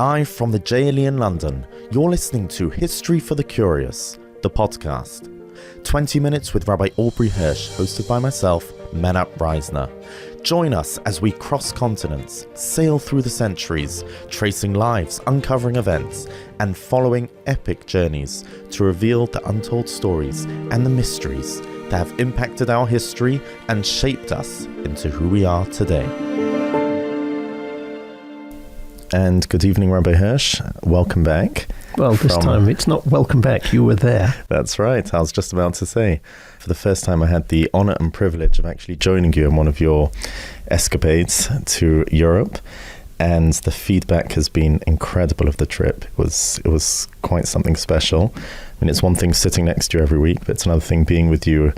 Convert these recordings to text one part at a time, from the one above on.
Live from the JLE in London, you're listening to History for the Curious, the podcast. 20 minutes with Rabbi Aubrey Hirsch, hosted by myself, Mena Reisner. Join us as we cross continents, sail through the centuries, tracing lives, uncovering events, and following epic journeys to reveal the untold stories and the mysteries that have impacted our history and shaped us into who we are today. And good evening, Rabbi Hirsch. Welcome back. Well, this time it's not welcome back. You were there. That's right. I was just about to say. For the first time, I had the honor and privilege of actually joining you in one of your escapades to Europe. And the feedback has been incredible of the trip. It was quite something special. I mean, it's one thing sitting next to you every week, but it's another thing being with you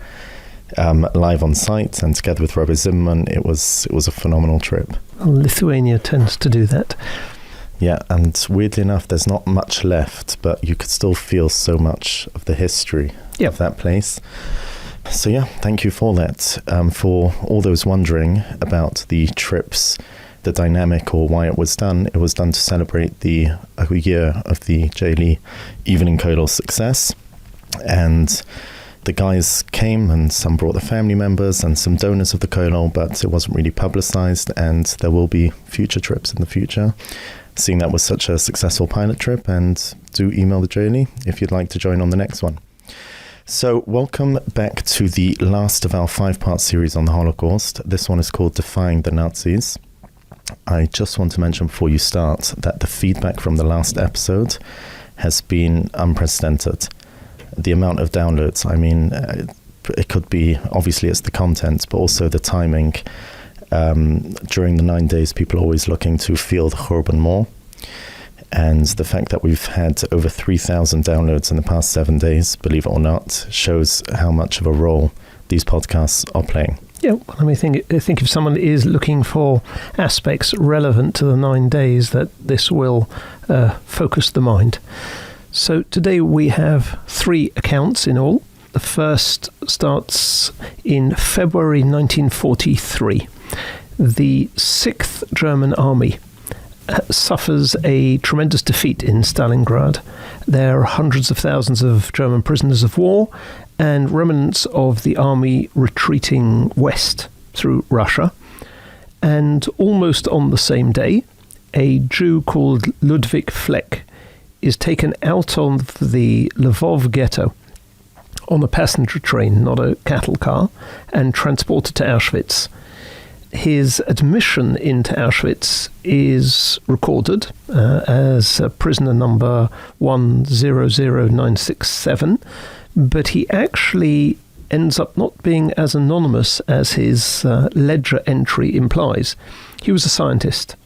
live on site and together with Rabbi Zimmerman. It was a phenomenal trip. Well, Lithuania tends to do that. Yeah, and weirdly enough, there's not much left, but you could still feel so much of the history of that place. So yeah, thank you for that. For all those wondering about the trips, the dynamic or why it was done to celebrate the year of the JLE Evening Kollel success. And the guys came and some brought their family members and some donors of the Kollel, but it wasn't really publicized, and there will be future trips in the future. Seeing that was such a successful pilot trip, and do email the JLE if you'd like to join on the next one. So welcome back to the last of our 5-part series on the Holocaust. This one is called Defying the Nazis. I just want to mention before you start that the feedback from the last episode has been unprecedented. The amount of downloads, I mean, it could be, obviously it's the content, but also the timing. During the 9 days, people are always looking to feel the Churban more. And the fact that we've had over 3,000 downloads in the past 7 days, believe it or not, shows how much of a role these podcasts are playing. Yeah, well, I think if someone is looking for aspects relevant to the 9 days, that this will focus the mind. So today we have 3 accounts in all. The first starts in February 1943. The 6th German Army suffers a tremendous defeat in Stalingrad. There are hundreds of thousands of German prisoners of war and remnants of the army retreating west through Russia. And almost on the same day, a Jew called Ludvig Fleck is taken out of the Lvov ghetto on a passenger train, not a cattle car, and transported to Auschwitz. His admission into Auschwitz is recorded as prisoner number 100967, but he actually ends up not being as anonymous as his ledger entry implies. He was a scientist.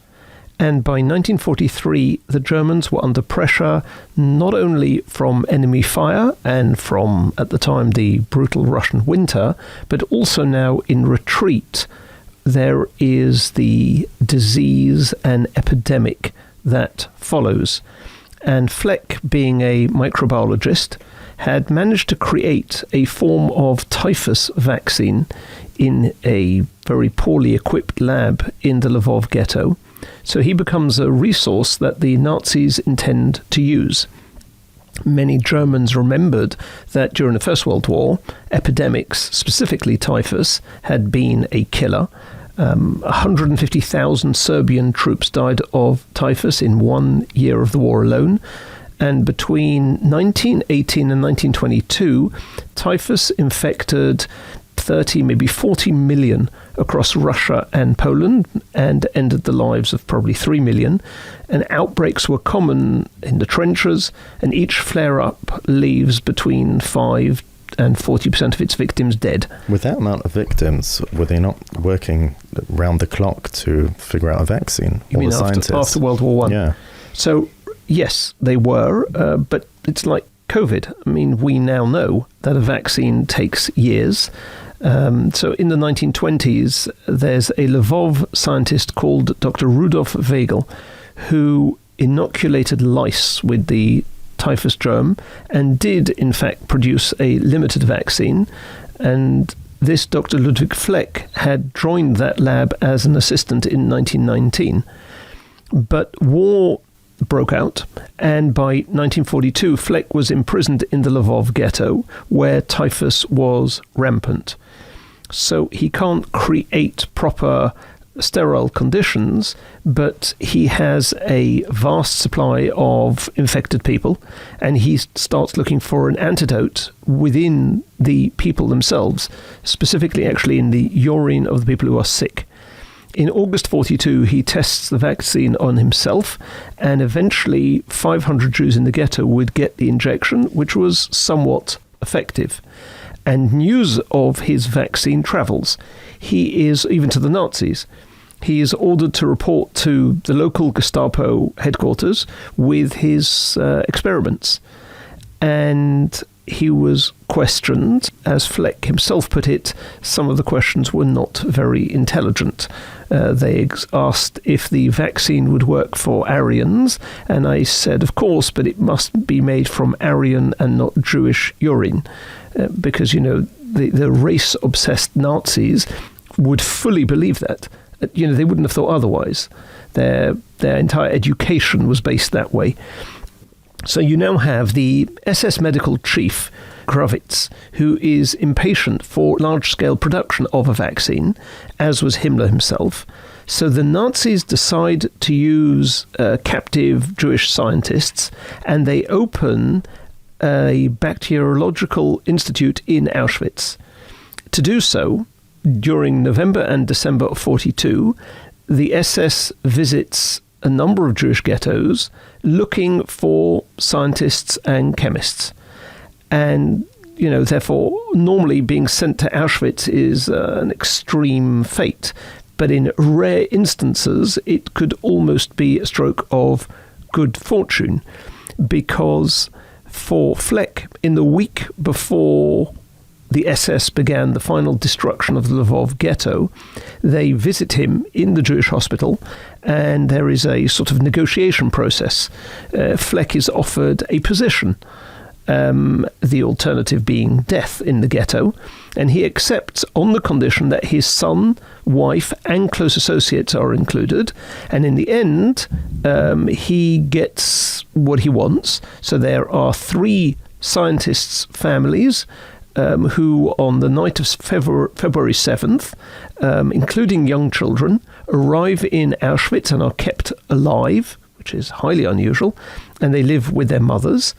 And by 1943, the Germans were under pressure not only from enemy fire and from, at the time, the brutal Russian winter, but also now in retreat. There is the disease and epidemic that follows. And Fleck, being a microbiologist, had managed to create a form of typhus vaccine in a very poorly equipped lab in the Lvov ghetto. So he becomes a resource that the Nazis intend to use. Many Germans remembered that during the First World War, epidemics, specifically typhus, had been a killer. 150,000 Serbian troops died of typhus in 1 year of the war alone. And between 1918 and 1922, typhus infected 30, maybe 40 million across Russia and Poland, and ended the lives of probably 3 million. And outbreaks were common in the trenches, and each flare-up leaves between 5 and 40% of its victims dead. With that amount of victims, were they not working round the clock to figure out a vaccine? You mean after World War I? Yeah. So, yes, they were, but it's like COVID. I mean, we now know that a vaccine takes years. So in the 1920s, there's a Lvov scientist called Dr. Rudolf Weigel, who inoculated lice with the typhus germ and did, in fact, produce a limited vaccine. And this Dr. Ludvig Fleck had joined that lab as an assistant in 1919. But war broke out, and by 1942, Fleck was imprisoned in the Lvov ghetto, where typhus was rampant. So he can't create proper sterile conditions, but he has a vast supply of infected people, and he starts looking for an antidote within the people themselves, specifically actually in the urine of the people who are sick. In August 42, he tests the vaccine on himself, and eventually 500 Jews in the ghetto would get the injection, which was somewhat effective. And news of his vaccine travels. He is, even to the Nazis, he is ordered to report to the local Gestapo headquarters with his experiments. And he was questioned. As Fleck himself put it, some of the questions were not very intelligent. They asked if the vaccine would work for Aryans, and I said, of course, but it must be made from Aryan and not Jewish urine, because, the race-obsessed Nazis would fully believe that. They wouldn't have thought otherwise. Their entire education was based that way. So you now have the SS medical chief, Kravitz, who is impatient for large-scale production of a vaccine, as was Himmler himself. So the Nazis decide to use captive Jewish scientists, and they open a bacteriological institute in Auschwitz. To do so, during November and December of 42, the SS visits a number of Jewish ghettos looking for scientists and chemists. And, therefore, normally being sent to Auschwitz is an extreme fate. But in rare instances, it could almost be a stroke of good fortune. Because for Fleck, in the week before the SS began the final destruction of the Lvov ghetto, they visit him in the Jewish hospital, and there is a sort of negotiation process. Fleck is offered a position, the alternative being death in the ghetto, and he accepts on the condition that his son, wife, and close associates are included, and in the end, he gets what he wants. So there are 3 scientists' families who on the night of February 7th, including young children, arrive in Auschwitz and are kept alive, which is highly unusual, and they live with their mothers.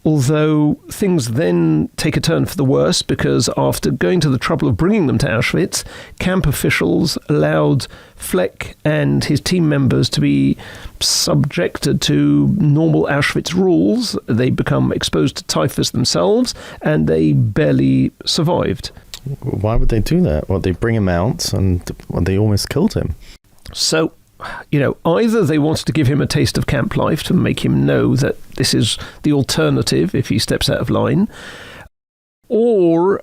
Although things then take a turn for the worse, because after going to the trouble of bringing them to Auschwitz, camp officials allowed Fleck and his team members to be subjected to normal Auschwitz rules. They become exposed to typhus themselves, and they barely survived. Why would they do that? Well, they bring him out, and they almost killed him. So, either they wanted to give him a taste of camp life to make him know that this is the alternative if he steps out of line, or,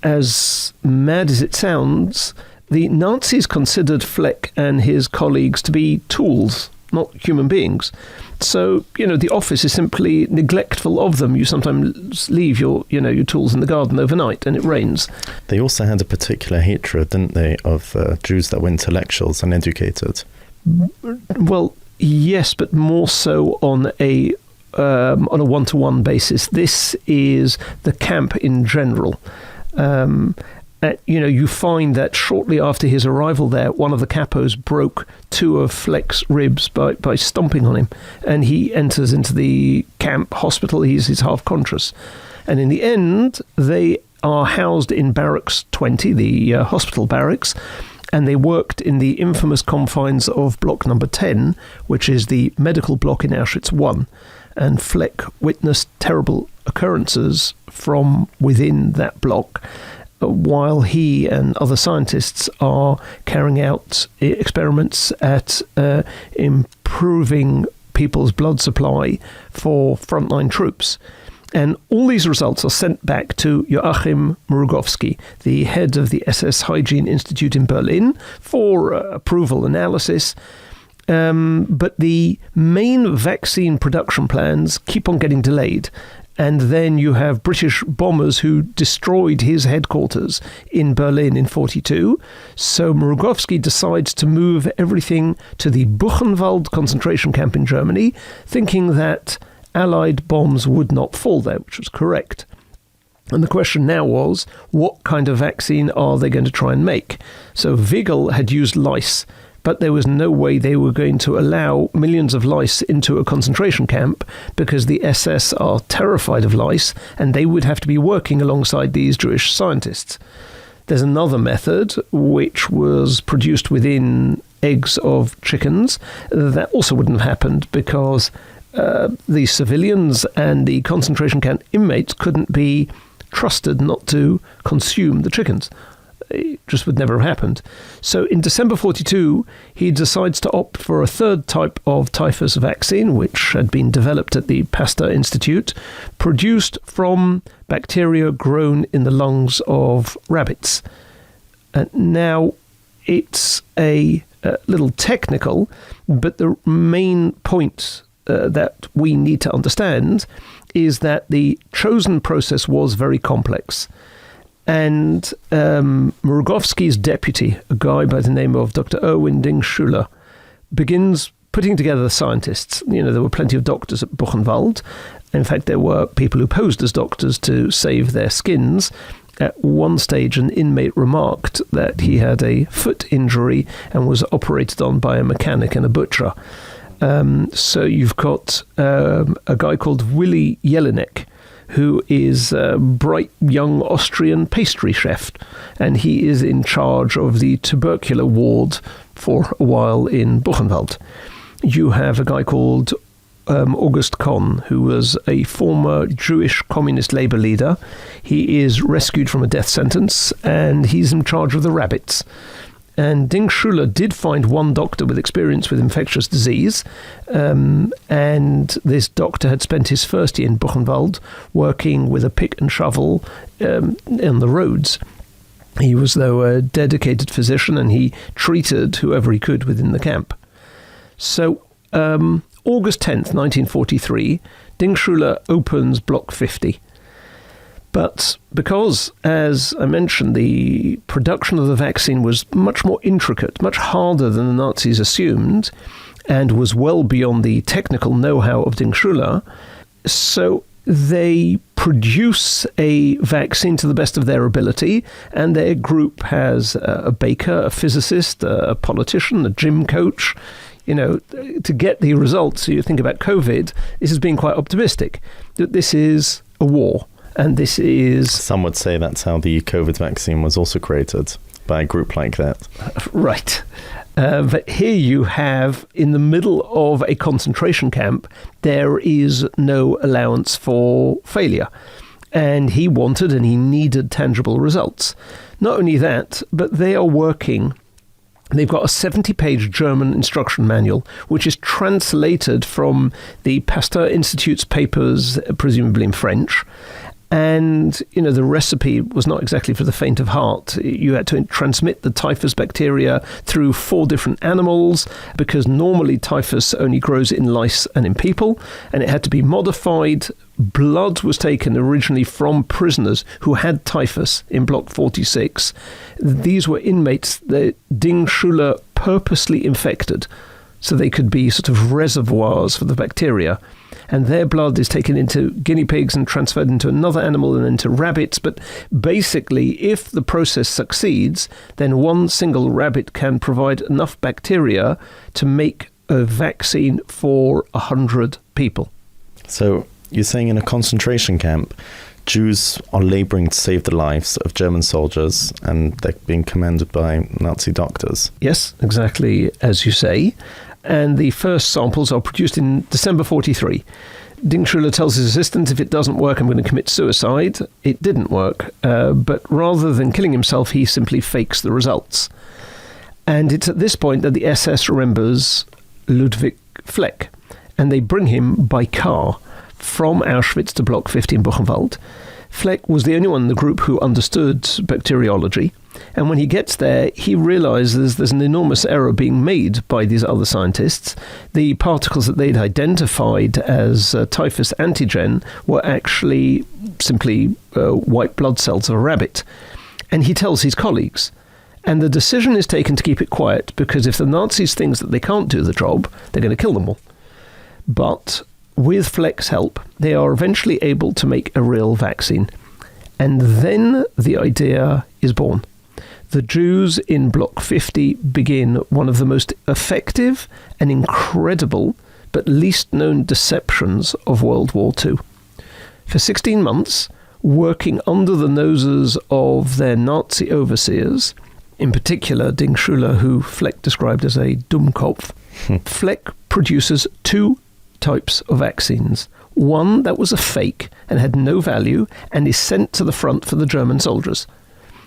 as mad as it sounds, the Nazis considered Fleck and his colleagues to be tools, not human beings. So, the office is simply neglectful of them. You sometimes leave your tools in the garden overnight and it rains. They also had a particular hatred, didn't they, of Jews that were intellectuals and educated? Well, yes, but more so on a one-to-one basis. This is the camp in general. You find that shortly after his arrival there, one of the capos broke 2 of Fleck's ribs by stomping on him, and he enters into the camp hospital. He's half conscious, and in the end, they are housed in Barracks 20, the hospital barracks, and they worked in the infamous confines of block number 10, which is the medical block in Auschwitz I, and Fleck witnessed terrible occurrences from within that block, while he and other scientists are carrying out experiments at improving people's blood supply for frontline troops. And all these results are sent back to Joachim Mrugowski, the head of the SS Hygiene Institute in Berlin, for approval analysis. But the main vaccine production plans keep on getting delayed. And then you have British bombers who destroyed his headquarters in Berlin in 1942. So Mrugowski decides to move everything to the Buchenwald concentration camp in Germany, thinking that Allied bombs would not fall there, which was correct. And the question now was, what kind of vaccine are they going to try and make? So Weigel had used lice, but there was no way they were going to allow millions of lice into a concentration camp because the SS are terrified of lice and they would have to be working alongside these Jewish scientists. There's another method which was produced within eggs of chickens that also wouldn't have happened because the civilians and the concentration camp inmates couldn't be trusted not to consume the chickens. It just would never have happened. So in December 1942, he decides to opt for a third type of typhus vaccine, which had been developed at the Pasteur Institute, produced from bacteria grown in the lungs of rabbits. Now, it's a little technical, but the main point that we need to understand is that the chosen process was very complex. And Mrugowski's deputy, a guy by the name of Dr. Erwin Ding-Schuller, begins putting together the scientists. You know, there were plenty of doctors at Buchenwald. In fact, there were people who posed as doctors to save their skins. At one stage, an inmate remarked that he had a foot injury and was operated on by a mechanic and a butcher. So you've got a guy called Willy Jelinek, who is a bright young Austrian pastry chef, and he is in charge of the tubercular ward for a while in Buchenwald. You have a guy called August Kohn, who was a former Jewish communist labor leader. He is rescued from a death sentence, and he's in charge of the rabbits. And Ding-Schuller did find one doctor with experience with infectious disease, and this doctor had spent his first year in Buchenwald working with a pick and shovel on the roads. He was, though, a dedicated physician, and he treated whoever he could within the camp. So, August 10th, 1943, Ding-Schuller opens Block 50. But because, as I mentioned, the production of the vaccine was much more intricate, much harder than the Nazis assumed, and was well beyond the technical know-how of Ding-Schuller, so they produce a vaccine to the best of their ability, and their group has a baker, a physicist, a politician, a gym coach. You know, to get the results, so you think about COVID, this has been quite optimistic, that this is a war. And this is... Some would say that's how the COVID vaccine was also created, by a group like that. Right. But here you have, in the middle of a concentration camp, there is no allowance for failure. And he wanted and he needed tangible results. Not only that, but they are working... They've got a 70-page German instruction manual, which is translated from the Pasteur Institute's papers, presumably in French. And, you know, the recipe was not exactly for the faint of heart. You had to transmit the typhus bacteria through 4 different animals, because normally typhus only grows in lice and in people, and it had to be modified. Blood was taken originally from prisoners who had typhus in Block 46. These were inmates that Ding-Schuller purposely infected, so they could be sort of reservoirs for the bacteria. And their blood is taken into guinea pigs and transferred into another animal and into rabbits. But basically, if the process succeeds, then one single rabbit can provide enough bacteria to make a vaccine for 100 people. So you're saying in a concentration camp, Jews are laboring to save the lives of German soldiers, and they're being commanded by Nazi doctors. Yes, exactly as you say. And the first samples are produced in December 1943. Ding-Schuller tells his assistant, if it doesn't work, I'm going to commit suicide. It didn't work, but rather than killing himself, he simply fakes the results. And it's at this point that the SS remembers Ludvig Fleck, and they bring him by car from Auschwitz to Block 50 in Buchenwald. Fleck was the only one in the group who understood bacteriology. And when he gets there, he realizes there's an enormous error being made by these other scientists. The particles that they'd identified as typhus antigen were actually simply white blood cells of a rabbit. And he tells his colleagues. And the decision is taken to keep it quiet, because if the Nazis think that they can't do the job, they're going to kill them all. But with Fleck's help, they are eventually able to make a real vaccine. And then the idea is born. The Jews in Block 50 begin one of the most effective and incredible, but least known deceptions of World War II. For 16 months, working under the noses of their Nazi overseers, in particular Ding Schuler, who Fleck described as a Dummkopf, Fleck produces two types of vaccines. One that was a fake and had no value and is sent to the front for the German soldiers.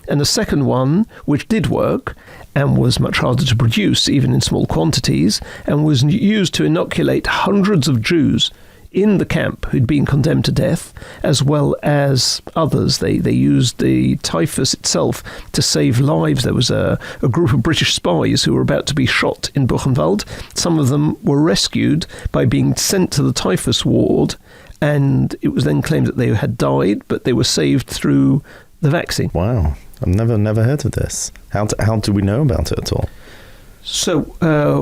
And the second one, which did work and was much harder to produce, even in small quantities, and was used to inoculate hundreds of Jews in the camp who'd been condemned to death, as well as others. They used the typhus itself to save lives. There was a group of British spies who were about to be shot in Buchenwald. Some of them were rescued by being sent to the typhus ward, and it was then claimed that they had died, but they were saved through the vaccine. Wow. I've never heard of this. How do we know about it at all? So,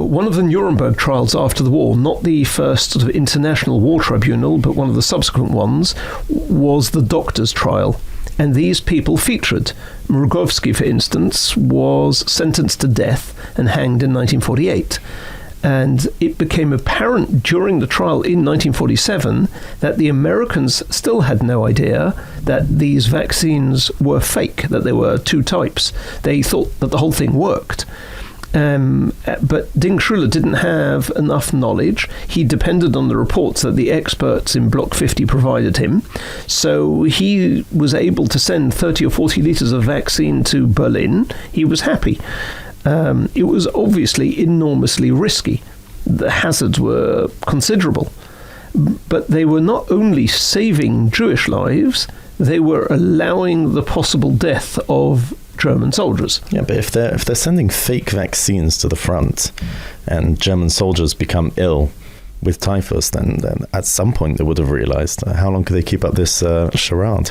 one of the Nuremberg trials after the war, not the first sort of international war tribunal, but one of the subsequent ones, was the doctors' trial. And these people featured. Mrugowski, for instance, was sentenced to death and hanged in 1948. And it became apparent during the trial in 1947 that the Americans still had no idea that these vaccines were fake, that there were two types. They thought that the whole thing worked. But Ding Schuler didn't have enough knowledge. He depended on the reports that the experts in Block 50 provided him. So he was able to send 30 or 40 liters of vaccine to Berlin. He was happy. It was obviously enormously risky. The hazards were considerable. But they were not only saving Jewish lives, they were allowing the possible death of German soldiers. Yeah, but if they're sending fake vaccines to the front and German soldiers become ill with typhus, then at some point they would have realized. How long could they keep up this charade?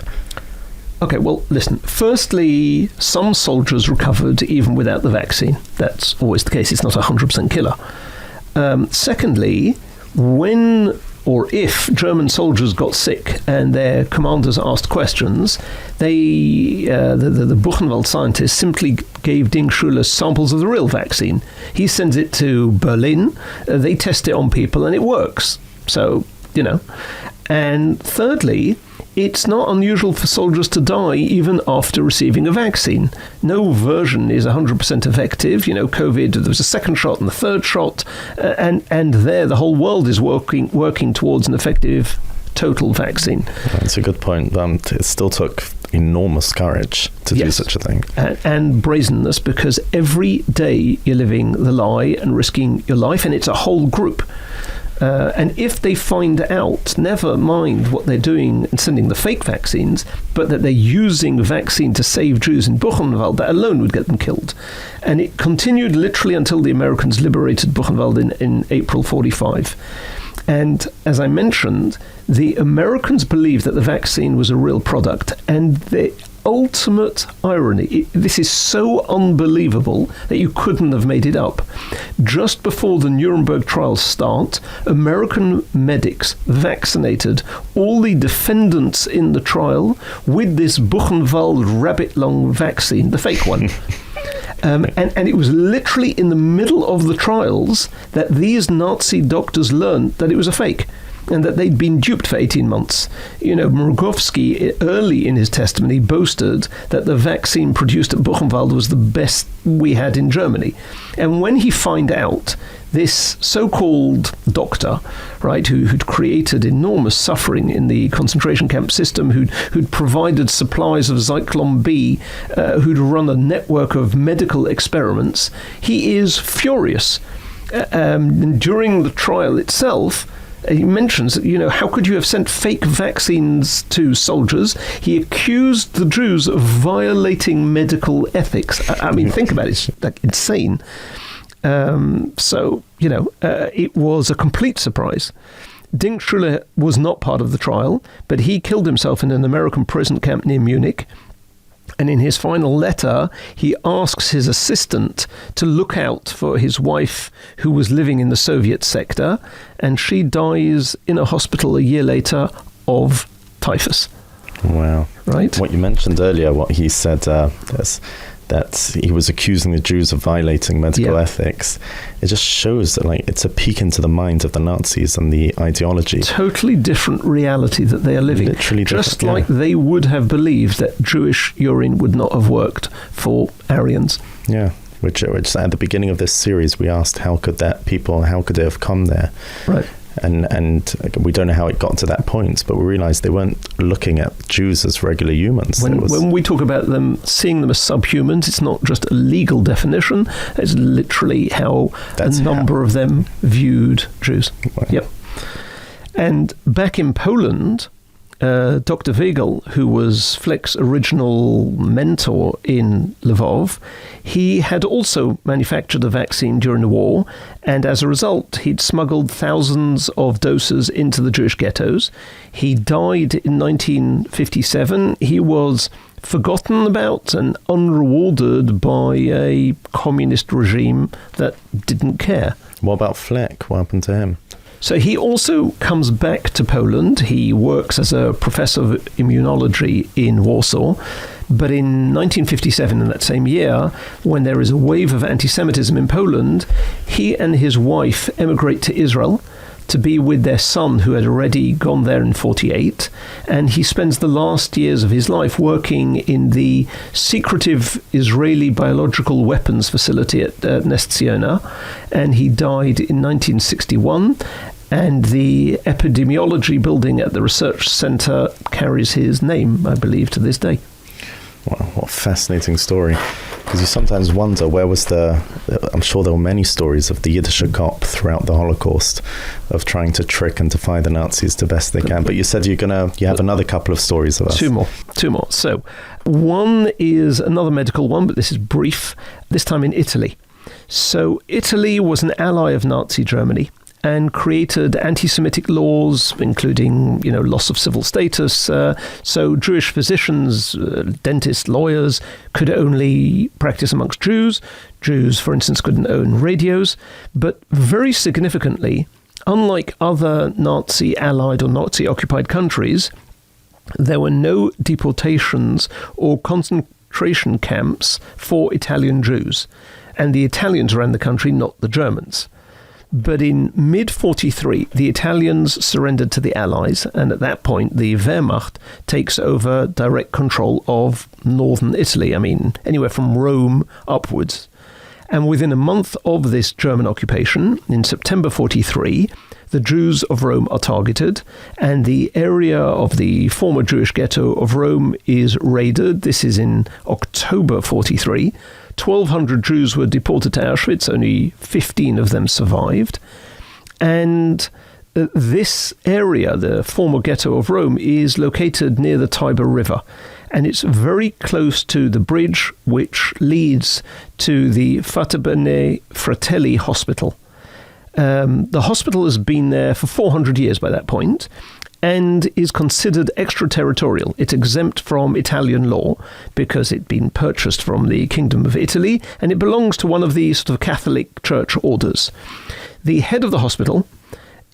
Okay, well, listen. Firstly, some soldiers recovered even without the vaccine. That's always the case. It's not a 100% killer. Secondly, when or if German soldiers got sick and their commanders asked questions, the Buchenwald scientists simply gave Ding Schuler samples of the real vaccine. He sends it to Berlin, they test it on people, and it works. So, And thirdly, it's not unusual for soldiers to die even after receiving a vaccine. No version is 100% effective. COVID, there was a second shot and the third shot, and there the whole world is working towards an effective total vaccine. That's a good point. It still took enormous courage to do such a thing. And brazenness, because every day you're living the lie and risking your life, and it's a whole group. And if they find out, never mind what they're doing and sending the fake vaccines, but that they're using vaccine to save Jews in Buchenwald, that alone would get them killed. And it continued literally until the Americans liberated Buchenwald in April 45. And as I mentioned, the Americans believed that the vaccine was a real product, and the ultimate irony, this is so unbelievable that you couldn't have made it up. Just before the Nuremberg trials start, American medics vaccinated all the defendants in the trial with this Buchenwald rabbit lung vaccine, the fake one. And it was literally in the middle of the trials that these Nazi doctors learned that it was a fake, and that they'd been duped for 18 months. Mrugowski, early in his testimony, boasted that the vaccine produced at Buchenwald was the best we had in Germany. And when he found out, this so-called doctor, right, who'd created enormous suffering in the concentration camp system, who'd provided supplies of Zyklon B, who'd run a network of medical experiments, he is furious. During the trial itself, He mentions, how could you have sent fake vaccines to soldiers? He accused the Jews of violating medical ethics. I mean, think about it. It's like insane. It was a complete surprise. Dinkschule was not part of the trial, but he killed himself in an American prison camp near Munich. And in his final letter, he asks his assistant to look out for his wife, who was living in the Soviet sector, and she dies in a hospital a year later of typhus. Wow. Right? What you mentioned earlier, what he said, that he was accusing the Jews of violating medical ethics. It just shows that it's a peek into the mind of the Nazis and the ideology. Totally different reality that they are living. Literally just like they would have believed that Jewish urine would not have worked for Aryans. Yeah, which at the beginning of this series we asked how could it have come there? Right. And we don't know how it got to that point, but we realized they weren't looking at Jews as regular humans. When we talk about seeing them as subhumans, it's not just a legal definition, it's literally how a number of them viewed Jews. Wow. Yep. And back in Poland, Dr. Weigel, who was Fleck's original mentor in Lvov, he had also manufactured a vaccine during the war, and as a result, he'd smuggled thousands of doses into the Jewish ghettos. He died in 1957. He was forgotten about and unrewarded by a communist regime that didn't care. What about Fleck? What happened to him? So he also comes back to Poland. He works as a professor of immunology in Warsaw. But in 1957, in that same year, when there is a wave of anti-Semitism in Poland, he and his wife emigrate to Israel to be with their son, who had already gone there in 1948. And he spends the last years of his life working in the secretive Israeli biological weapons facility at Ness Ziona. And he died in 1961. And the epidemiology building at the research center carries his name, I believe, to this day. Wow, what a fascinating story. Because you sometimes wonder, where was I'm sure there were many stories of the Yiddish cop throughout the Holocaust of trying to trick and defy the Nazis the best they can. But you said you have another couple of stories of us. Two more. So one is another medical one, but this is brief, this time in Italy. So Italy was an ally of Nazi Germany and created anti-Semitic laws, including, loss of civil status. So Jewish physicians, dentists, lawyers could only practice amongst Jews. Jews, for instance, couldn't own radios. But very significantly, unlike other Nazi-allied or Nazi-occupied countries, there were no deportations or concentration camps for Italian Jews. And the Italians ran the country, not the Germans. But in mid-43, the Italians surrendered to the Allies, and at that point, the Wehrmacht takes over direct control of northern Italy, anywhere from Rome upwards. And within a month of this German occupation, in September 43, the Jews of Rome are targeted, and the area of the former Jewish ghetto of Rome is raided. This is in October 43. 1,200 Jews were deported to Auschwitz, only 15 of them survived. And this area, the former ghetto of Rome, is located near the Tiber River. And it's very close to the bridge which leads to the Faterbene Fratelli Hospital. The hospital has been there for 400 years by that point, and is considered extraterritorial. It's exempt from Italian law because it'd been purchased from the Kingdom of Italy, and it belongs to one of the sort of Catholic Church orders. The head of the hospital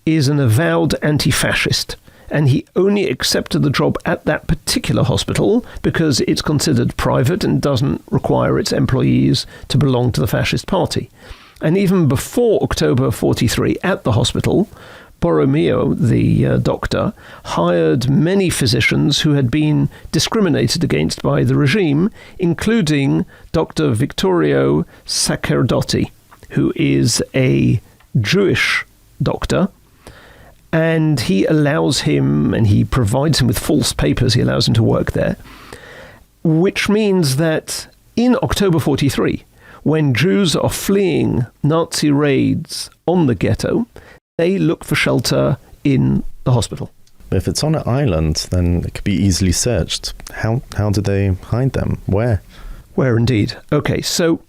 is an avowed anti-fascist, and he only accepted the job at that particular hospital because it's considered private and doesn't require its employees to belong to the fascist party. And even before October 43, at the hospital, Borromeo, the doctor, hired many physicians who had been discriminated against by the regime, including Dr. Vittorio Sacerdoti, who is a Jewish doctor, and he allows him, and he provides him with false papers, he allows him to work there, which means that in October 43, when Jews are fleeing Nazi raids on the ghetto, they look for shelter in the hospital. If it's on an island, then it could be easily searched. How do they hide them? Where? Where indeed. Okay, so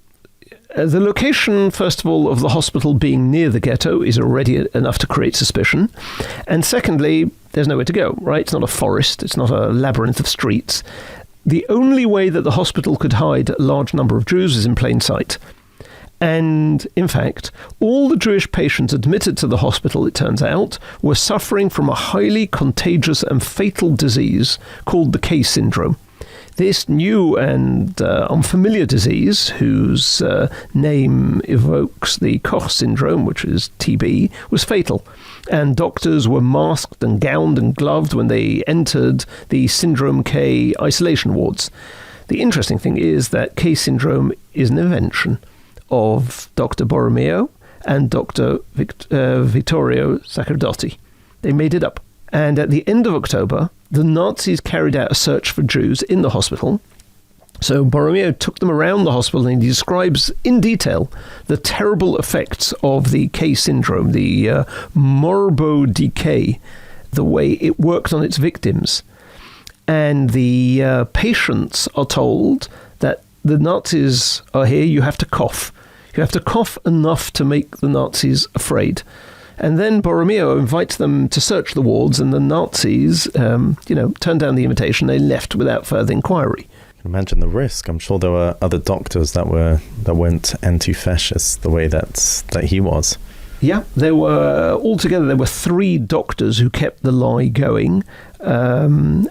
the location, first of all, of the hospital being near the ghetto is already enough to create suspicion. And secondly, there's nowhere to go, right? It's not a forest. It's not a labyrinth of streets. The only way that the hospital could hide a large number of Jews is in plain sight. And, in fact, all the Jewish patients admitted to the hospital, it turns out, were suffering from a highly contagious and fatal disease called the K syndrome. This new and unfamiliar disease, whose name evokes the Koch syndrome, which is TB, was fatal. And doctors were masked and gowned and gloved when they entered the Syndrome K isolation wards. The interesting thing is that K syndrome is an invention of Dr. Borromeo and Dr. Vittorio Sacerdoti. They made it up. And at the end of October, the Nazis carried out a search for Jews in the hospital. So Borromeo took them around the hospital and he describes in detail the terrible effects of the K syndrome, the morbo decay, the way it worked on its victims. And the patients are told that the Nazis are here, you have to cough. You have to cough enough to make the Nazis afraid. And then Borromeo invites them to search the wards, and the Nazis, turned down the invitation. They left without further inquiry. Imagine the risk. I'm sure there were other doctors that went anti-fascist the way that he was. Yeah, there were 3 doctors who kept the lie going. And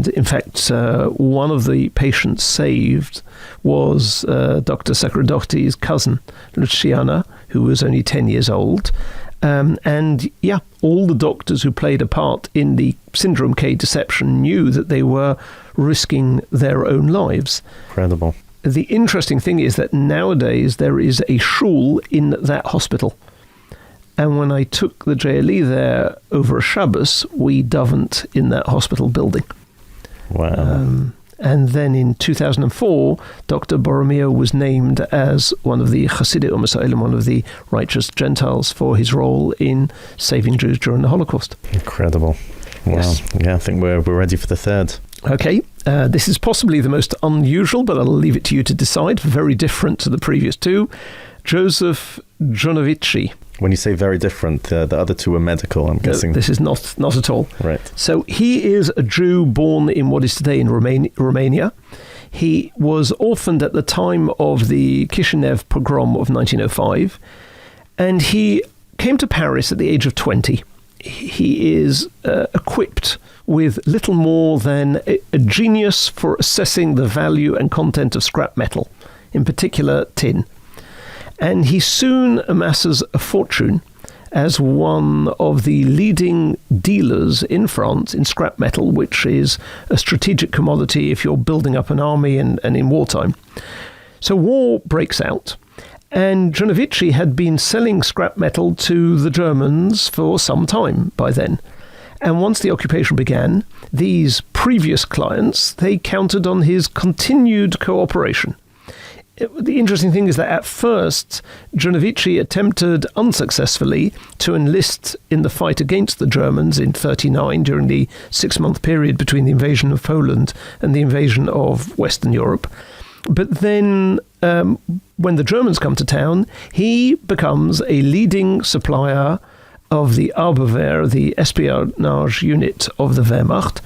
in fact, one of the patients saved was Dr. Sacerdotti's cousin, Luciana, who was only 10 years old. All the doctors who played a part in the Syndrome K deception knew that they were risking their own lives. Incredible. The interesting thing is that nowadays there is a shul in that hospital. And when I took the JLE there over a Shabbos, we davened in that hospital building. Wow. And then in 2004, Dr. Borromeo was named as one of the Hasidic Umm, one of the righteous Gentiles, for his role in saving Jews during the Holocaust. Incredible. Wow. Yes. Yeah, I think we're ready for the third. Okay. This is possibly the most unusual, but I'll leave it to you to decide. Very different to the previous 2. Joseph Johnovici. When you say very different, the other 2 are medical, I'm guessing. This is not at all. Right. So he is a Jew born in what is today in Romania. He was orphaned at the time of the Kishinev pogrom of 1905, and he came to Paris at the age of 20. He is equipped with little more than a genius for assessing the value and content of scrap metal, in particular tin. And he soon amasses a fortune as one of the leading dealers in France in scrap metal, which is a strategic commodity if you're building up an army and in wartime. So war breaks out, and Johnovici had been selling scrap metal to the Germans for some time by then. And once the occupation began, these previous clients, they counted on his continued cooperation. The interesting thing is that at first, Johnovici attempted unsuccessfully to enlist in the fight against the Germans in 1939 during the 6-month period between the invasion of Poland and the invasion of Western Europe. But then, when the Germans come to town, he becomes a leading supplier of the Abwehr, the espionage unit of the Wehrmacht,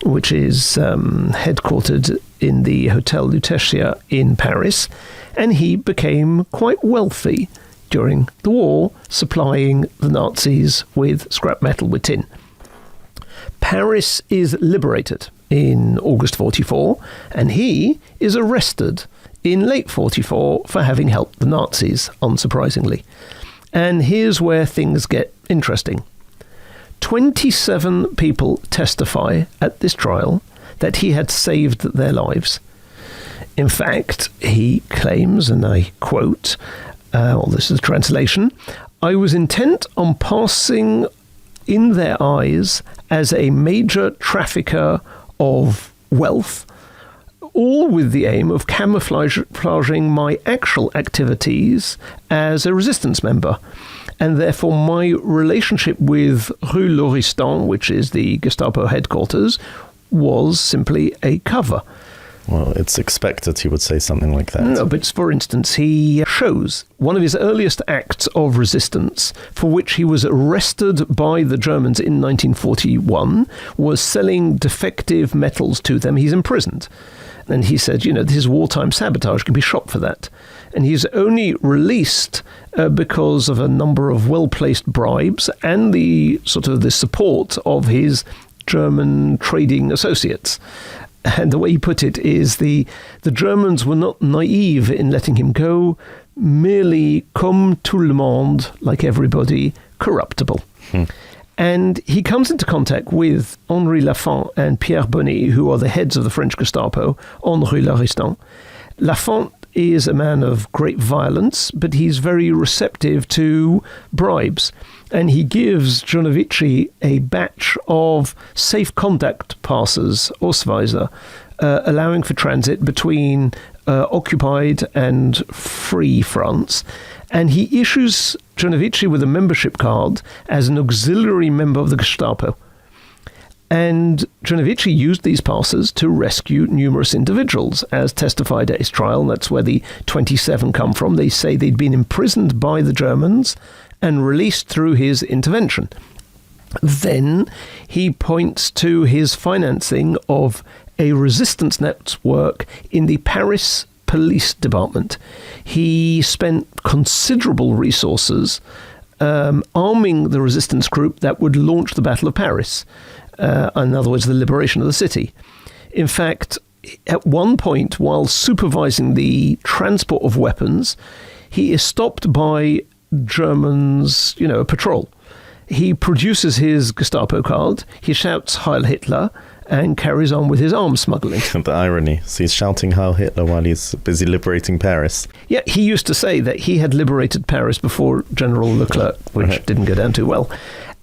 which is headquartered in the Hotel Lutetia in Paris, and he became quite wealthy during the war, supplying the Nazis with scrap metal, with tin. Paris is liberated in August 1944, and he is arrested in late 1944 for having helped the Nazis, unsurprisingly. And here's where things get interesting. 27 people testify at this trial that he had saved their lives. In fact, he claims, and I quote, this is a translation, "I was intent on passing in their eyes as a major trafficker of wealth, all with the aim of camouflaging my actual activities as a resistance member. and therefore my relationship with Rue Lauriston, which is the Gestapo headquarters, was simply a cover. Well, it's expected he would say something like that. No, but for instance, he shows one of his earliest acts of resistance, for which he was arrested by the Germans in 1941, was selling defective metals to them. He's imprisoned. And he said, this is wartime sabotage, can be shot for that. And he's only released because of a number of well-placed bribes and the support of his German trading associates. And the way he put it is the Germans were not naive in letting him go, merely comme tout le monde, like everybody, corruptible. And he comes into contact with Henri Lafont and Pierre Bonnet, who are the heads of the French Gestapo on Rue Lauriston. Lafont is a man of great violence, but he's very receptive to bribes. And he gives Johnovici a batch of safe conduct passes, Ausweise, allowing for transit between occupied and free France. And he issues Johnovici with a membership card as an auxiliary member of the Gestapo. And Johnovici used these passes to rescue numerous individuals, as testified at his trial. And that's where the 27 come from. They say they'd been imprisoned by the Germans and released through his intervention. Then he points to his financing of a resistance network in the Paris police department. He spent considerable resources arming the resistance group that would launch the Battle of Paris. In other words, the liberation of the city. In fact, at one point, while supervising the transport of weapons, he is stopped by Germans, a patrol. He produces his Gestapo card, he shouts Heil Hitler, and carries on with his arms smuggling. The irony. So he's shouting Heil Hitler while he's busy liberating Paris. Yeah, he used to say that he had liberated Paris before General Leclerc, which didn't go down too well.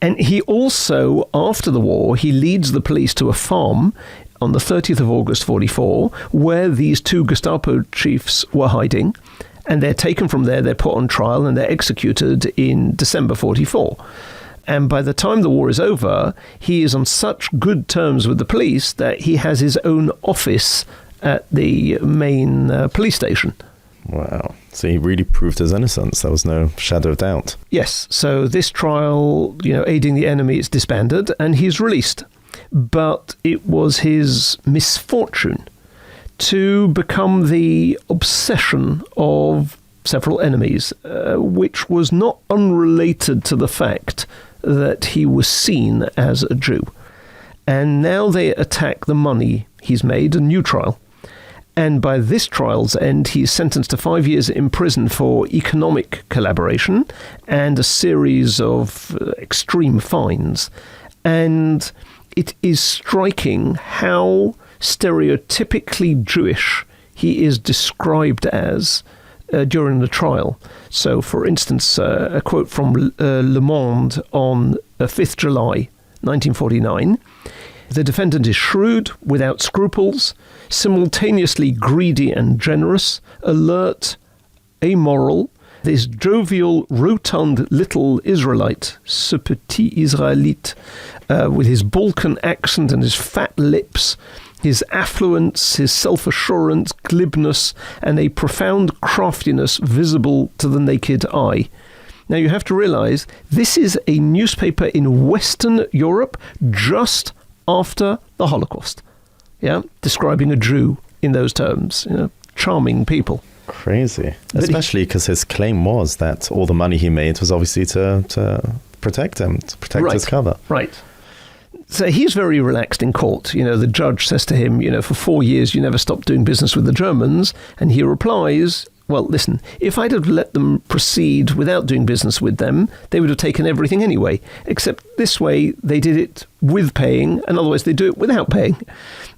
And he also, after the war, he leads the police to a farm on the 30th of August 44, where these two Gestapo chiefs were hiding. And they're taken from there, they're put on trial, and they're executed in December 44. And by the time the war is over, he is on such good terms with the police that he has his own office at the main police station. Wow. So he really proved his innocence. There was no shadow of doubt. Yes. So this trial, aiding the enemy, is disbanded, and he's released. But it was his misfortune to become the obsession of several enemies, which was not unrelated to the fact that he was seen as a Jew. And now they attack the money he's made, a new trial. And by this trial's end, he's sentenced to 5 years in prison for economic collaboration and a series of extreme fines. And it is striking how stereotypically Jewish he is described as during the trial. So, for instance, a quote from Le Monde on 5th July 1949. The defendant is shrewd, without scruples, simultaneously greedy and generous, alert, amoral. This jovial, rotund little Israelite, ce petit Israélite, with his Balkan accent and his fat lips, his affluence, his self-assurance, glibness, and a profound craftiness visible to the naked eye. Now you have to realize this is a newspaper in Western Europe just after the Holocaust. Yeah, describing a Jew in those terms. Charming people. Crazy. Especially because his claim was that all the money he made was obviously to protect him, to protect his cover. Right. So he's very relaxed in court. The judge says to him, for 4 years you never stopped doing business with the Germans. And he replies, well, listen, if I'd have let them proceed without doing business with them, they would have taken everything anyway. Except this way, they did it with paying, and otherwise they do it without paying.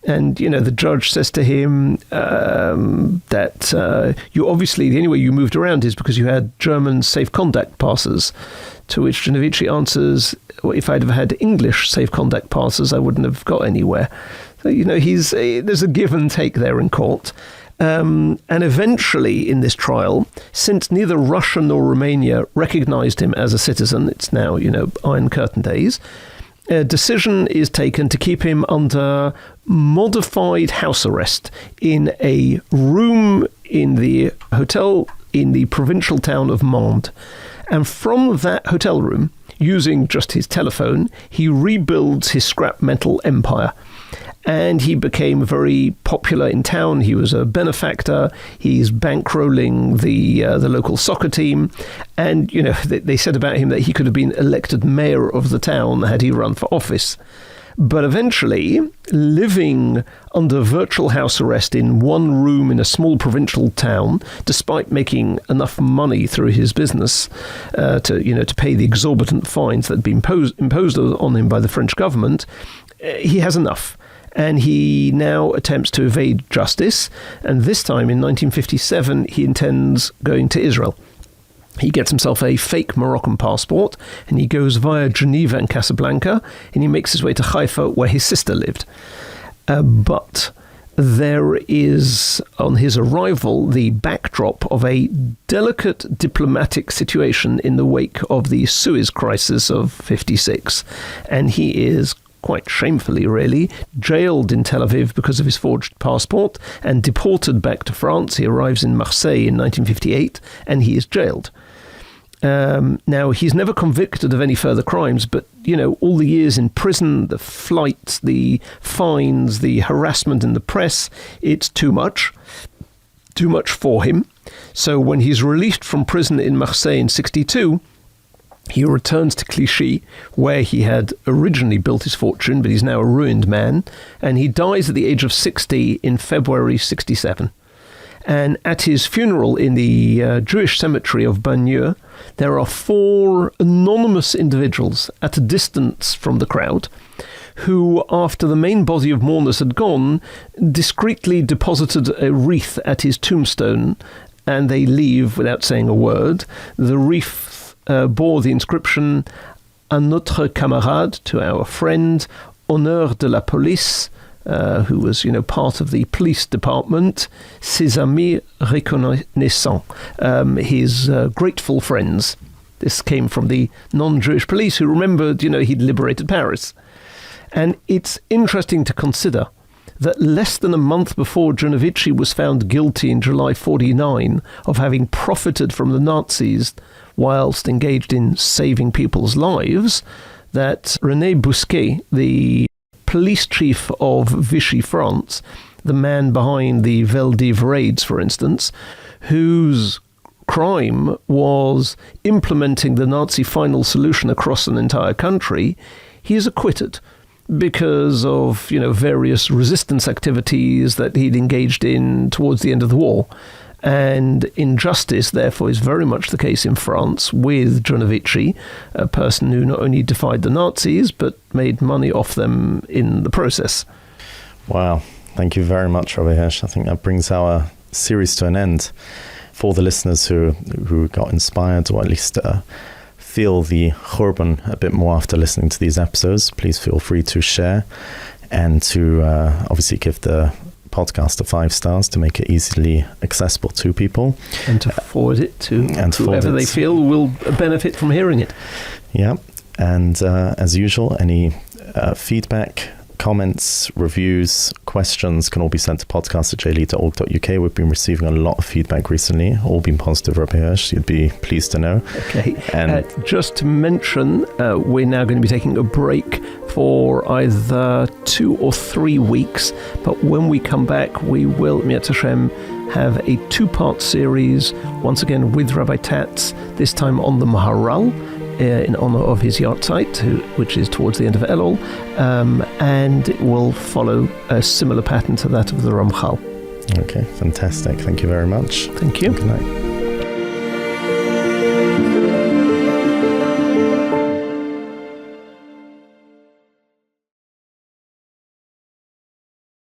And, the judge says to him that you obviously, the only way you moved around is because you had German safe conduct passes. To which Johnovici answers, well, if I'd have had English safe conduct passes, I wouldn't have got anywhere. So, there's a give and take there in court. And eventually in this trial, since neither Russia nor Romania recognized him as a citizen, it's now, Iron Curtain days, a decision is taken to keep him under modified house arrest in a room in the hotel in the provincial town of Mende. And from that hotel room, using just his telephone, he rebuilds his scrap metal empire. And he became very popular in town. He was a benefactor. He's bankrolling the local soccer team. And, they said about him that he could have been elected mayor of the town had he run for office. But eventually, living under virtual house arrest in one room in a small provincial town, despite making enough money through his business to pay the exorbitant fines that had been imposed on him by the French government, he has enough. And he now attempts to evade justice. And this time in 1957, he intends going to Israel. He gets himself a fake Moroccan passport, and he goes via Geneva and Casablanca, and he makes his way to Haifa, where his sister lived. But there is, on his arrival, the backdrop of a delicate diplomatic situation in the wake of the Suez Crisis of 56. And he is quite shamefully, really, jailed in Tel Aviv because of his forged passport and deported back to France. He arrives in Marseille in 1958, and he is jailed. Now, he's never convicted of any further crimes, but, all the years in prison, the flights, the fines, the harassment in the press, it's too much for him. So when he's released from prison in Marseille in 62, he returns to Clichy, where he had originally built his fortune, but he's now a ruined man, and he dies at the age of 60 in February 67. And at his funeral in the Jewish cemetery of Bagneux, there are 4 anonymous individuals at a distance from the crowd who, after the main body of mourners had gone, discreetly deposited a wreath at his tombstone, and they leave without saying a word. The wreath bore the inscription "À notre camarade," to our friend, "Honneur de la police," who was, part of the police department, "Ses amis reconnaissants," his grateful friends. This came from the non-Jewish police who remembered, he'd liberated Paris. And it's interesting to consider that less than a month before Johnovici was found guilty in July 49 of having profited from the Nazis whilst engaged in saving people's lives, that René Bousquet, the police chief of Vichy France, the man behind the Veldiv raids, for instance, whose crime was implementing the Nazi final solution across an entire country, he is acquitted because of, various resistance activities that he'd engaged in towards the end of the war. And injustice, therefore, is very much the case in France with Johnovici, a person who not only defied the Nazis, but made money off them in the process. Wow. Thank you very much, Rabbi Hirsch. I think that brings our series to an end. For the listeners who got inspired, or at least feel the Churban a bit more after listening to these episodes, please feel free to share and to obviously give the podcast to 5 stars to make it easily accessible to people. And to forward it to whoever they feel will benefit from hearing it. Yeah. And as usual, any feedback, comments, reviews, questions can all be sent to podcast@jle.org.uk. We've been receiving a lot of feedback recently, all been positive, Rabbi Hirsch. You'd be pleased to know. Okay. And just to mention, we're now going to be taking a break for either 2 or 3 weeks, but when we come back, we will, Mi'at Hashem, have a 2-part series, once again with Rabbi Tatz, this time on the Maharal, in honor of his yahrzeit, which is towards the end of Elul, and it will follow a similar pattern to that of the Ramchal. Okay, fantastic. Thank you very much. Thank you. Good night.